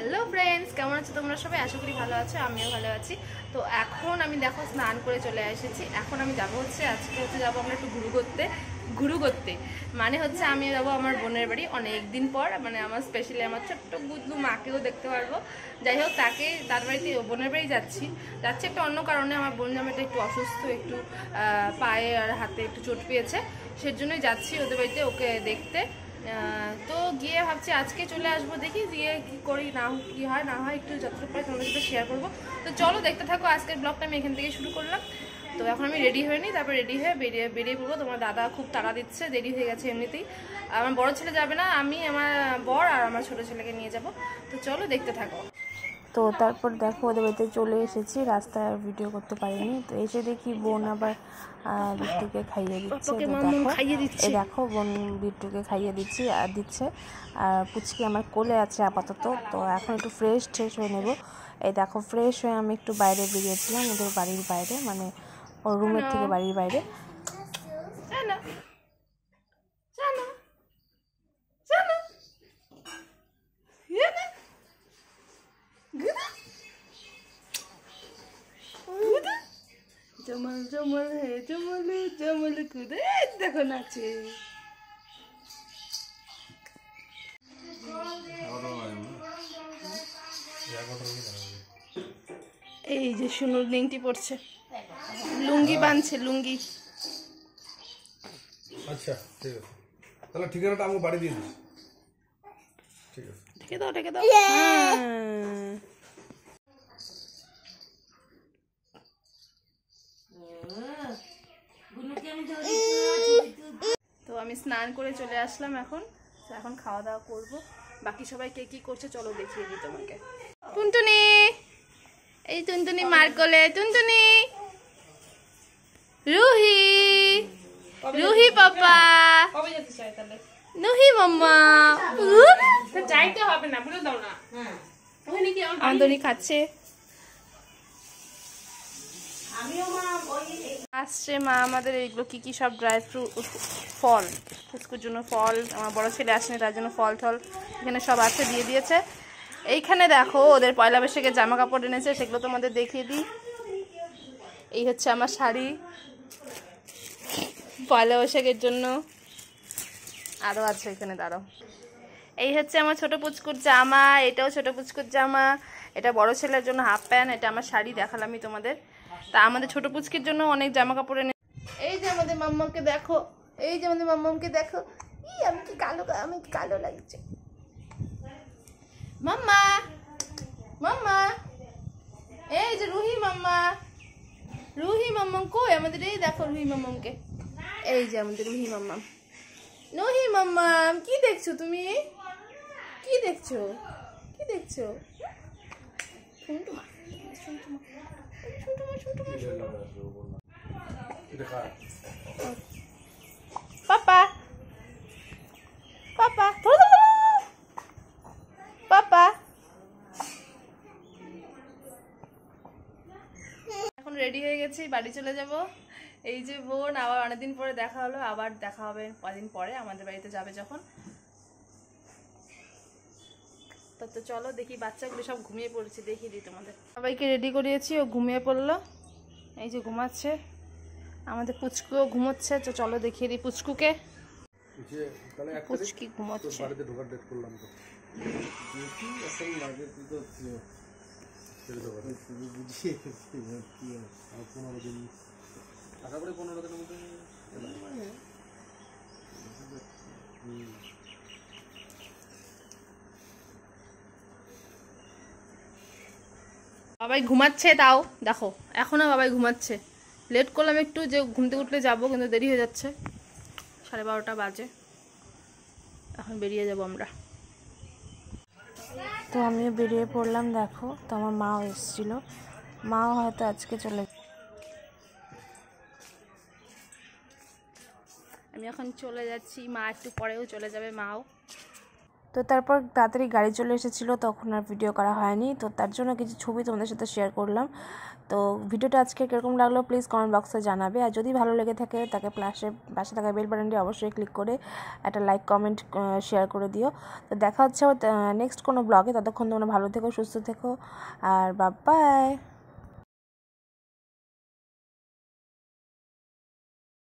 Hello friends, কেমন আছো তোমরা সবাই? আশা করি ভালো আছো, আমিও ভালো আছি। তো এখন আমি দেখো স্নান করে চলে এসেছি। এখন আমি যাবো আজকে যাবো আমরা একটু ঘুরু করতে মানে হচ্ছে আমি যাবো আমার বোনের বাড়ি অনেক দিন পর, মানে আমার স্পেশালি আমার ছোট্ট বুদ্ধু মাকেও দেখতে পারবো। যাই হোক, তার বাড়িতে বোনের বাড়ি যাচ্ছি একটা অন্য কারণে। আমার বোন জামাইটা একটু অসুস্থ, একটু পায়ে আর হাতে একটু চোট পেয়েছে, সেজন্যই যাচ্ছি ওদের বাড়িতে ওকে দেখতে। তো গিয়ে ভাবছি আজকে চলে আসবো, দেখি গিয়ে কী করি, কি হয় না হয় একটু যতটুকু পারি তোমাদের সাথে শেয়ার করবো। তো চলো দেখতে থাকো, আজকের ব্লগটা আমি এখান থেকে শুরু করলাম। তো এখন আমি রেডি হয়ে নিই, তারপর রেডি হয়ে বেরিয়ে পড়বো। তোমার দাদা খুব তাড়া দিচ্ছে, দেরি হয়ে গেছে এমনিতেই। আমার বড় ছেলে যাবে না, আমি আমার বর আর আমার ছোটো ছেলেকে নিয়ে যাব। তো চলো দেখতে থাকো। তো তারপর দেখো ওদের বাড়িতে চলে এসেছি, রাস্তায় ভিডিও করতে পারিনি। তো এসে দেখি বোন আবার বিট্টুকে খাইয়ে দিচ্ছে। দেখো বোন বিট্টুকে খাইয়ে দিচ্ছে আর পুচকি আমার কোলে আছে আপাতত। তো এখন একটু ফ্রেশ হয়ে নেব। এই দেখো ফ্রেশ হয়ে আমি একটু বাইরে বেরিয়েছিলাম, ওদের বাড়ির বাইরে, মানে ওর রুমের থেকে বাড়ির বাইরে। জমল জমল হে জমলু জমলু কুদে, দেখো নাচে। এই যে শুনুর লিংটি পড়ছে, লুঙ্গি বাঁধছে, লুঙ্গি। আচ্ছা ঠিক আছে, তাহলে ঠিকানাটা আমাকে বাড়ি দিয়ে দিস। ঠিক আছে, ঠেকে দাও। তো আমি স্নান করে চলে আসলাম। এখন খাওয়া দাওয়া করবো। বাকি সবাই কে কি করছে চলো দেখিয়ে দিই তোমাকে। টুনটুনি, এই টুনটুনি মার কোলে, টুনটুনি, রুহি পাপা, নুহি মাম্মা। চাইতে হবে না, বলে দাও না। আমদনি খাচ্ছে, আসছে মা আমাদের এইগুলো কি সব ড্রাই ফ্রুট, ফল, ফুচকুর জন্য ফল। আমার বড় ছেলে আসেনি, তার জন্য ফল টল এখানে সব আছে, দিয়ে দিয়েছে। এইখানে দেখো ওদের পয়লা বৈশাখের জামা কাপড় এনেছে, সেগুলো তোমাদের দেখিয়ে দিই। এই হচ্ছে আমার শাড়ি পয়লা বৈশাখের জন্য, আরও আছে এখানে, দাঁড়াও। এই হচ্ছে আমার ছোট পুচকুর জামা, এটাও ছোট পুচকুর জামা, এটা বড় ছেলের জন্য হাফ প্যান্ট, এটা আমার শাড়ি দেখালামই তোমাদের। তা আমাদের ছোট পুচকির জন্য অনেক জামা কাপড় এনে। এই যে আমাদের মাম্মাকে দেখো, আমি কি কালো লাগছে। মাম্মা, এই যে রুহি মাম্মাম কই আমাদের? এই দেখো রুহি মাম্মামকে, এই যে আমাদের রুহি মাম্মাম। নুহি মাম্মাম, কি দেখছো তুমি? কি দেখছো? পাপা এখন রেডি হয়ে গেছি, বাড়ি চলে যাব। এই যে বোন, আবার অনেকদিন পরে দেখা হলো, আবার দেখা হবে কদিন পরে আমাদের বাড়িতে যাবে যখন। তো চলো দেখি, বাচ্চাগুলো সব ঘুমিয়ে পড়েছে, দেখিয়ে দিই তোমাদের। সবাইকে রেডি করিয়েছি, ও ঘুমিয়ে পড়লো, এই যে ঘুমাচ্ছে। আমাদের পুচকুও ঘুমোচ্ছে, তো চলো দেখিয়ে দিই পুচকুকে। পুচকি ঘুমোচ্ছে। বাবাই ঘুমাচ্ছে, তাও দেখো এখনো বাবাই ঘুমাচ্ছে। লেট করলাম একটু, যে ঘুম থেকে উঠলে যাবো, কিন্তু দেরি হয়ে যাচ্ছে, 12:30 বাজে। এখন বেরিয়ে যাব আমরা। তো আমিও বেরিয়ে পড়লাম। দেখো, তো আমার মাও এসেছিল, মাও হয়তো আজকে আমি এখন চলে যাচ্ছি, মা একটু পরেও চলে যাবে, মাও। তো তারপর তাড়াতাড়ি গাড়ি চলে এসেছিলো, তখন আর ভিডিও করা হয়নি। তো তার জন্য কিছু ছবি তোমাদের সাথে শেয়ার করলাম। তো ভিডিওটা আজকে কীরকম লাগলো প্লিজ কমেন্ট বক্সে জানাবে। আর যদি ভালো লেগে থাকে তাকে পাশে থাকা বেল বাটনটি অবশ্যই ক্লিক করে একটা লাইক কমেন্ট শেয়ার করে দিও। তো দেখা হচ্ছে নেক্সট কোনো ব্লগে। ততক্ষণ তোমরা ভালো থেকো, সুস্থ থেকো, আর বাই বাই।